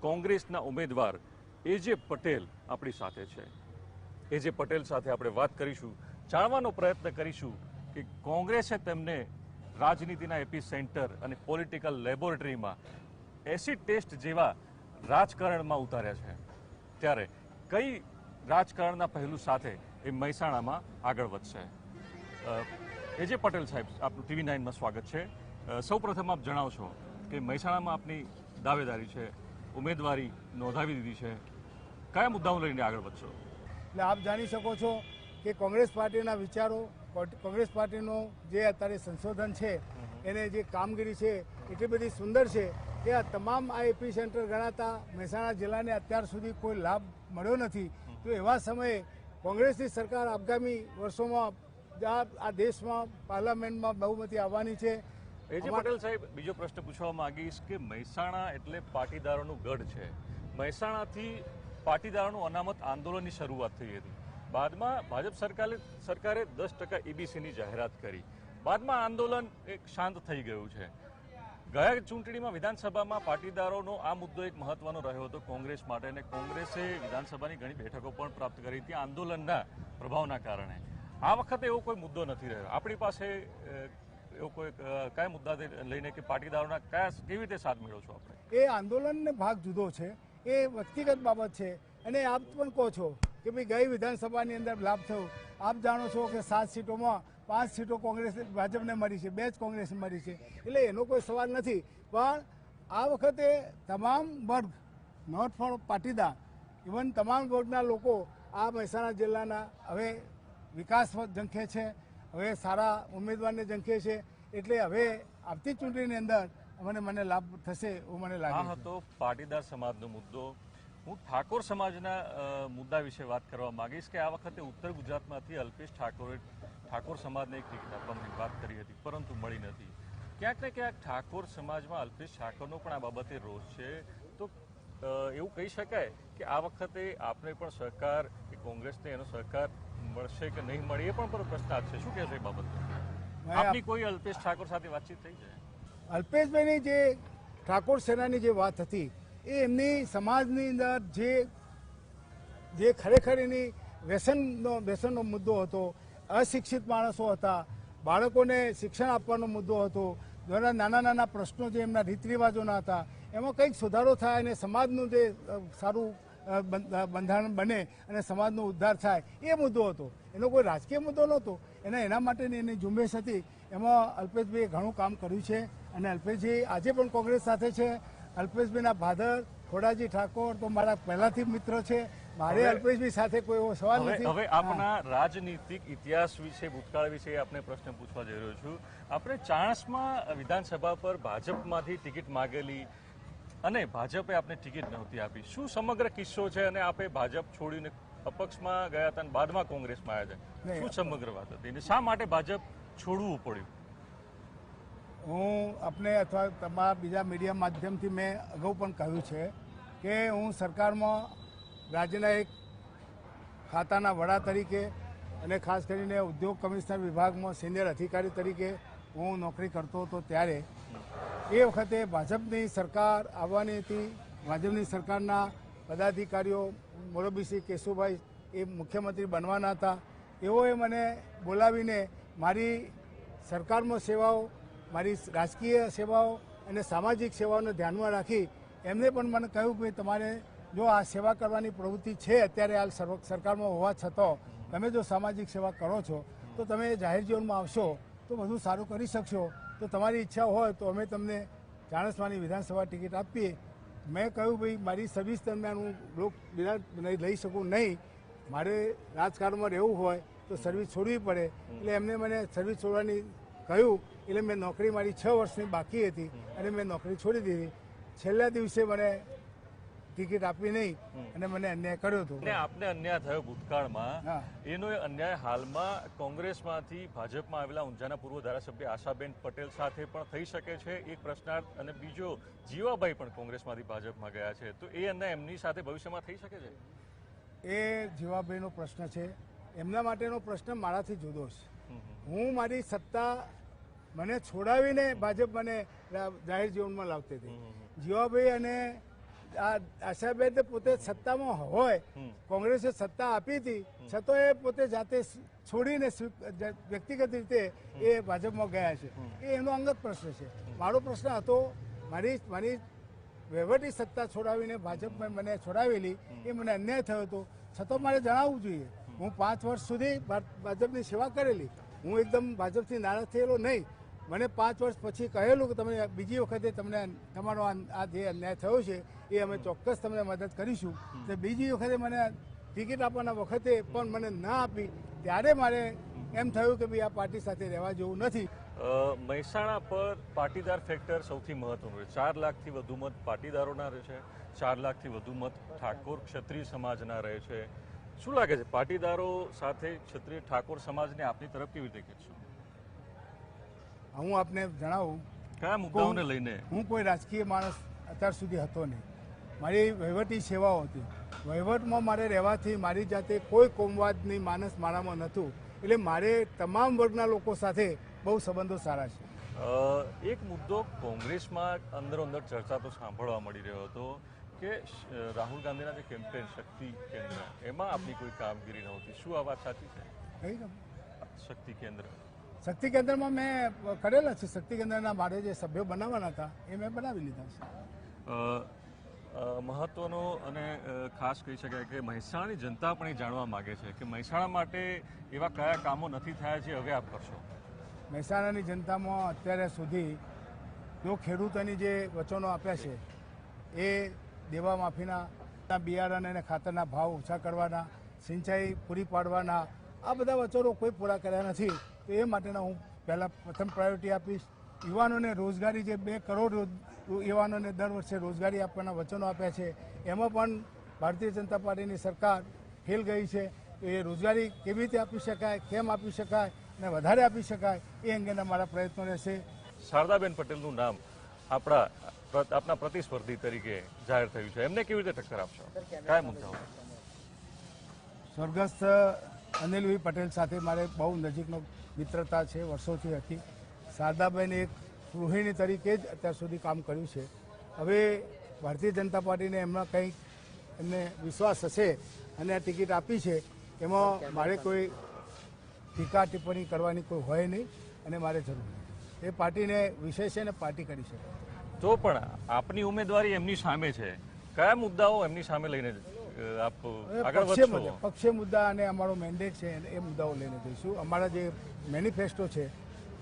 કોંગ્રેસના ઉમેદવાર એજે પટેલ આપણી સાથે છે। એજે પટેલ સાથે આપણે વાત કરીશું, જાણવાનો પ્રયત્ન કરીશું કે કોંગ્રેસે તેમને રાજનીતિના એપી સેન્ટર અને પોલિટિકલ લેબોરેટરીમાં એસિડ ટેસ્ટ જેવા રાજકારણમાં ઉતાર્યા છે, ત્યારે કઈ રાજકારણના પહેલું સાથે એ મહેસાણામાં આગળ વધશે। એજે પટેલ સાહેબ, આપનું TV9માં સ્વાગત છે। સૌપ્રથમ આપ જણાવશો કે મહેસાણામાં આપની દાવેદારી છે, ઉમેદવારી નોંધાવી દીધી છે, કયા મુદ્દાઓ લઈને આગળ વધશો? એટલે આપ જાણી શકો છો કે કોંગ્રેસ પાર્ટીના વિચારો, કોંગ્રેસ પાર્ટીનું જે અત્યારે સંશોધન છે, એને જે કામગીરી છે એટલી બધી સુંદર છે કે આ તમામ આ એપી સેન્ટર ગણાતા મહેસાણા જિલ્લાને અત્યાર સુધી કોઈ લાભ મળ્યો નથી। તો એવા સમયે કોંગ્રેસની સરકાર આગામી વર્ષોમાં આ દેશમાં પાર્લામેન્ટમાં બહુમતી આવવાની છે। એજે પટેલ સાહેબ, બીજો પ્રશ્ન પૂછવા માંગીશ કે મહેસાણા એટલે પાટીદારોનું ગઢ છે। મહેસાણાથી પાટીદારોનું અનામત આંદોલનની શરૂઆત થઈ હતી, બાદમાં ભાજપ સરકારે 10% EBCની જાહેરાત કરી, બાદમાં આંદોલન એક શાંત થઈ ગયું છે। ગયા ચૂંટણીમાં વિધાનસભામાં પાટીદારોનો આ મુદ્દો એક મહત્વનો રહ્યો હતો કોંગ્રેસ માટે, અને કોંગ્રેસે વિધાનસભાની ઘણી બેઠકો પણ પ્રાપ્ત કરી હતી આંદોલનના પ્રભાવના કારણે। આ વખતે એવો કોઈ મુદ્દો નથી રહ્યો આપણી પાસે, એવો કોઈ કયા મુદ્દા લઈને કે પાટીદારોના કેવી રીતે સાથ મેળવો છો આપણે? એ આંદોલનનો ભાગ જુદો છે, એ વ્યક્તિગત બાબત છે। અને આપ પણ કહો છો કે ભાઈ ગઈ વિધાનસભાની અંદર લાભ થયો, આપ જાણો છો કે 7 સીટોમાં 5 સીટો કોંગ્રેસ ભાજપને મળી છે, 2 જ કોંગ્રેસને મળી છે, એટલે એનો કોઈ સવાલ નથી। પણ આ વખતે તમામ વર્ગ, નોટ ફોર પાટીદાર, ઇવન તમામ વર્ગના લોકો આ મહેસાણા જિલ્લાના હવે વિકાસ ઝંખે છે, હવે સારા ઉમેદવારને ઝંખે છે, એટલે હવે આવતી ચૂંટણીની અંદર મને લાભ થશે એવું મને લાગે છે। આ હતો પાટીદાર સમાજનો મુદ્દો। હું ઠાકોર સમાજના મુદ્દા વિશે વાત કરવા માંગીશ કે આ વખતે ઉત્તર ગુજરાતમાંથી અલ્પેશ ઠાકોર સમાજને એક ટિકિટ આપવાની વાત કરી હતી, પરંતુ મળી નથી। ક્યાંક ને ક્યાંક ઠાકોર સમાજમાં અલ્પેશ ઠાકોરનો પણ આ બાબતે રોષ છે, તો એવું કહી શકાય કે આ વખતે આપને પણ સહકાર કે કોંગ્રેસને એનો સહકાર મળશે કે નહીં મળે એ પણ પ્રશ્નાર્થ છે, શું કહેશો એ બાબતે? આપની કોઈ અલ્પેશ ઠાકોર સાથે વાતચીત થઈ છે? અલ્પેશભાઈની જે ઠાકોર સેનાની જે વાત હતી એ એમની સમાજની અંદર જે ખરેખર એની વ્યસનનો મુદ્દો હતો, અશિક્ષિત માણસો હતા, બાળકોને શિક્ષણ આપવાનો મુદ્દો હતો, ઘણા નાના પ્રશ્નો જે એમના રીત રિવાજોના હતા, એમાં કંઈક સુધારો થાય અને સમાજનું જે સારું બંધારણ બને અને સમાજનો ઉદ્ધાર થાય એ મુદ્દો હતો। એનો કોઈ રાજકીય મુદ્દો નહોતો, એના માટેની એની ઝુંબેશ હતી। એમાં અલ્પેશભાઈએ ઘણું કામ કર્યું છે અને અલ્પેશજી આજે પણ કોંગ્રેસ સાથે છે। અલ્પેશભાઈના ફાધર ખોડાજી ઠાકોર તો મારા પહેલાથી મિત્ર છે, મારે અલ્પેશભાઈ સાથે કોઈ એવો સવાલ નથી। હવે આપના રાજનીતિક ઇતિહાસ વિશે, ભૂતકાળ વિશે આપણે પ્રશ્ન પૂછવા જઈ રહ્યો છું। આપણે ચાણસ્મા વિધાનસભા પર ભાજપમાંથી ટિકિટ માગેલી અને ભાજપે આપને ટિકિટ નહોતી આપી, શું સમગ્ર કિસ્સો છે? અને આપે ભાજપ છોડીને અપક્ષમાં ગયા હતા અને બાદમાં કોંગ્રેસમાં આવ્યા છે, શું સમગ્ર વાત હતી અને શા માટે ભાજપ છોડવું પડ્યું? હું આપને અથવા તમારા બીજા મીડિયા માધ્યમથી મેં અગાઉ પણ કહ્યું છે કે હું સરકારમાં રાજ્યના એક ખાતાના વડા તરીકે અને ખાસ કરીને ઉદ્યોગ કમિશનર વિભાગમાં સિનિયર અધિકારી તરીકે હું નોકરી કરતો હતો, ત્યારે એ વખતે ભાજપની સરકાર આવવાની હતી। ભાજપની સરકારના પદાધિકારીઓ મોરબીસિંહ કેશુભાઈ એ મુખ્યમંત્રી બનવાના હતા। એઓએ મને બોલાવીને મારી સરકારમાં સેવાઓ, મારી રાજકીય સેવાઓ અને સામાજિક સેવાઓને ધ્યાનમાં રાખી એમને પણ મને કહ્યું કે તમારે જો આ સેવા કરવાની પ્રવૃત્તિ છે અત્યારે હાલ સરકારમાં હોવા છતાં તમે જો સામાજિક સેવા કરો છો તો તમે જાહેર જીવનમાં આવશો તો વધુ સારું કરી શકશો, તો તમારી ઈચ્છા હોય તો અમે તમને ચાણસ્માની વિધાનસભા ટિકિટ આપીએ। મેં કહ્યું ભાઈ મારી સર્વિસ દરમિયાન હું લઈ શકું નહીં, મારે રાજકારણમાં રહેવું હોય તો સર્વિસ છોડવી પડે, એટલે એમને મને સર્વિસ છોડવાની કહ્યું, એટલે મેં નોકરી મારી 6 વર્ષની બાકી હતી અને મેં નોકરી છોડી દીધી। છેલ્લા દિવસે મને ટિકિટ આપી નહીં અને મને અન્યાય કર્યો હતો। આપને અન્યાય થયો ભૂતકાળમાં, એનો અન્યાય હાલમાં કોંગ્રેસમાંથી ભાજપમાં આવેલા ઊંઝાના પૂર્વ ધારાસભ્ય આશાબેન પટેલ સાથે પણ થઈ શકે છે, એક પ્રશ્નાર્થ। અને બીજો, જીવાભાઈ પણ કોંગ્રેસમાંથી ભાજપમાં ગયા છે, તો એ અન્યાય એમની સાથે ભવિષ્યમાં થઈ શકે છે? એ જીવાભાઈનો પ્રશ્ન છે, એમના માટેનો પ્રશ્ન મારાથી જુદો છે। હું મારી સત્તા મને છોડાવીને ભાજપ મને જાહેર જીવનમાં લાવતી હતી। જીવાભાઈ અને આ આશાબેન પોતે સત્તામાં હોય, કોંગ્રેસે સત્તા આપી હતી છતાં એ પોતે જાતે છોડીને વ્યક્તિગત રીતે એ ભાજપમાં ગયા છે. એ એનો અંગત પ્રશ્ન છે. મારો પ્રશ્ન હતો મારી વહીવટી સત્તા છોડાવીને ભાજપમાં મને છોડાવેલી એ મને અન્યાય થયો હતો, છતાં મારે જણાવવું જોઈએ. હું 5 વર્ષ સુધી ભાજપની સેવા કરેલી. હું એકદમ ભાજપથી નારાજ થયેલો નહીં. મને 5 વર્ષ પછી કહેલું કે તમે બીજી વખતે તમને તમારો આ જે અન્યાય થયો છે એ અમે ચોક્કસ તમને મદદ કરીશું. તો બીજી વખતે મને ટિકિટ આપવાના વખતે પણ મને ના આપી, ત્યારે મારે એમ થયું કે ભાઈ આ પાર્ટી સાથે રહેવા જેવું નથી. મહેસાણા પર પાટીદાર ફેક્ટર સૌથી મહત્વનું છે. 4 લાખથી વધુ મત પાટીદારોના રહે છે, 4 લાખથી વધુ મત ઠાકોર ક્ષત્રિય સમાજના રહે છે. શું લાગે છે પાટીદારો સાથે ક્ષત્રિય ઠાકોર સમાજને આપની તરફ કેવી રીતે ખેંચશો? હું આપને જણાવું, કયા મુદ્દાઓને લઈને? હું કોઈ રાજકીય માણસ અત્યાર સુધી હતો નહીં. મારી વહીવટી સેવાઓ હતી. વહીવટમાં મારે રહેવાથી મારી જાતે કોઈ કોમવાદની માનસ મારામાં નહોતું. એટલે મારે તમામ વર્ગના લોકો સાથે બહુ સંબંધો સારા છે. એક મુદ્દો કોંગ્રેસમાં અંદરો અંદર ચર્ચા તો સાંભળવા મળી રહ્યો હતો કે રાહુલ ગાંધીના જે કેમ્પેન શક્તિ કેન્દ્ર એમાં આપની કોઈ કામગીરી નહોતી. શું આ વાત સાચી છે? કઈ શક્તિ કેન્દ્ર? શક્તિ કેન્દ્રમાં મેં કરેલા છે. શક્તિ કેન્દ્રના મારે જે સભ્યો બનાવવાના હતા એ મેં બનાવી લીધા છે. મહત્વનો અને ખાસ કહી શકાય કે મહેસાણાની જનતા પણ એ જાણવા માગે છે કે મહેસાણા માટે એવા કયા કામો નથી થયા જે હવે આપ કરશો? મહેસાણાની જનતામાં અત્યારે સુધી જો ખેડૂતોની જે વચનો આપ્યા છે એ દેવા માફીના, બિયારણ અને ખાતરના ભાવ ઓછા કરવાના, સિંચાઈ પૂરી પાડવાના, આ બધા વચનો કોઈ પૂરા કર્યા નથી. તો એ માટેના હું પહેલાં પ્રથમ પ્રાયોરિટી આપીશ. યુવાનોને રોજગારી, જે 2 કરોડ યુવાનોને દર વર્ષે રોજગારી આપવાના વચનો આપ્યા છે, એમાં પણ ભારતીય જનતા પાર્ટીની સરકાર ફેલ ગઈ છે. એ રોજગારી કેવી રીતે આપી શકાય, કેમ આપી શકાય અને વધારે આપી શકાય એ અંગેના મારા પ્રયત્નો રહેશે. શારદાબેન પટેલનું નામ આપના પ્રતિસ્પર્ધી તરીકે જાહેર થયું છે. એમને કેવી રીતે ટક્કર આપશો? કયા મુદ્દાઓ? સ્વર્ગસ્થ અનિલભાઈ પટેલ સાથે મારે બહુ નજીકનો મિત્રતા છે, વર્ષોથી હતી. શારદાબેન એક ગૃહિણી તરીકે જ અત્યાર સુધી કામ કર્યું છે. હવે ભારતીય જનતા પાર્ટીને એમના કંઈક એમને વિશ્વાસ હશે અને આ ટિકિટ આપી છે, એમાં મારે કોઈ ટીકા ટિપ્પણી કરવાની કોઈ હોય નહીં અને મારે જરૂર નહીં. એ પાર્ટીને વિષય છે ને પાર્ટી કરી શકે. તો પણ આપની ઉમેદવારી એમની સામે છે. કયા મુદ્દાઓ એમની સામે લઈને આપ આગળ વધશો? પક્ષીય મુદ્દા અને અમારો મેન્ડેટ છે એ મુદ્દાઓ લઈને જઈશું. અમારા જે મેનિફેસ્ટો છે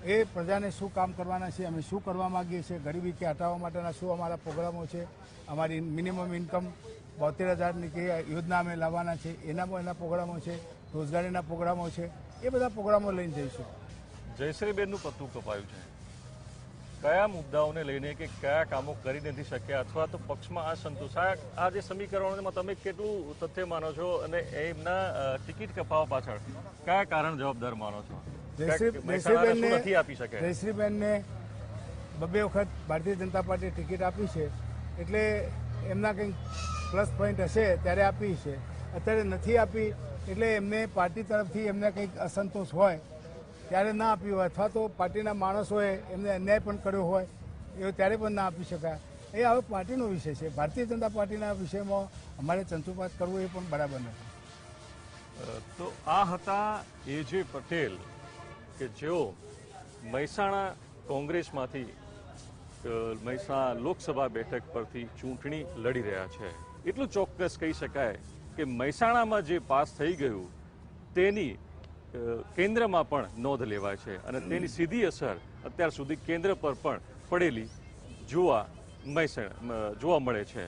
એ પ્રજાને શું કામ કરવાના છે, અમે શું કરવા માગીએ છીએ, ગરીબીથી હટાવવા માટેના શું અમારા પ્રોગ્રામો છે, અમારી મિનિમમ ઇન્કમ 72,000ની કે યોજના અમે લાવવાના છે, એના પ્રોગ્રામો છે, રોજગારીના પ્રોગ્રામો છે, એ બધા પ્રોગ્રામો લઈને જઈશું. જયશ્રીબેનનું પત્તું કપાયું છે. કયા મુદ્દાઓને લઈને કે કયા કામો કરી નથી શક્યા અથવા તો પક્ષમાં અસંતોષ, આ જે સમીકરણોમાં તમે કેટલું તથ્ય માનો છો અને એમના ટિકિટ કપાવવા પાછળ કયા કારણ જવાબદાર માનો છો? જયશ્રીબેનને 2 વખત ભારતીય જનતા પાર્ટી ટિકિટ આપી છે, એટલે એમના કંઈક પ્લસ પોઈન્ટ હશે ત્યારે આપી છે. અત્યારે નથી આપી એટલે એમને પાર્ટી તરફથી એમને કંઈક અસંતોષ હોય ત્યારે ના આપી હોય, અથવા તો પાર્ટીના માણસોએ એમને અન્યાય પણ કર્યો હોય એ ત્યારે પણ ના આપી શકાય. એ હવે પાર્ટીનો વિષય છે. ભારતીય જનતા પાર્ટીના વિષયમાં અમારે ચંચુપાત કરવું એ પણ બરાબર નથી. તો આ હતા AJ પટેલ કે જેઓ મહેસાણા કોંગ્રેસમાંથી મહેસાણા લોકસભા બેઠક પરથી ચૂંટણી લડી રહ્યા છે. એટલું ચોક્કસ કહી શકાય કે મહેસાણામાં જે પાસ થઈ ગયું તેની કેન્દ્રમાં પણ નોંધ લેવાય છે અને તેની સીધી અસર અત્યાર સુધી કેન્દ્ર પર પણ પડેલી જોવા મળે છે.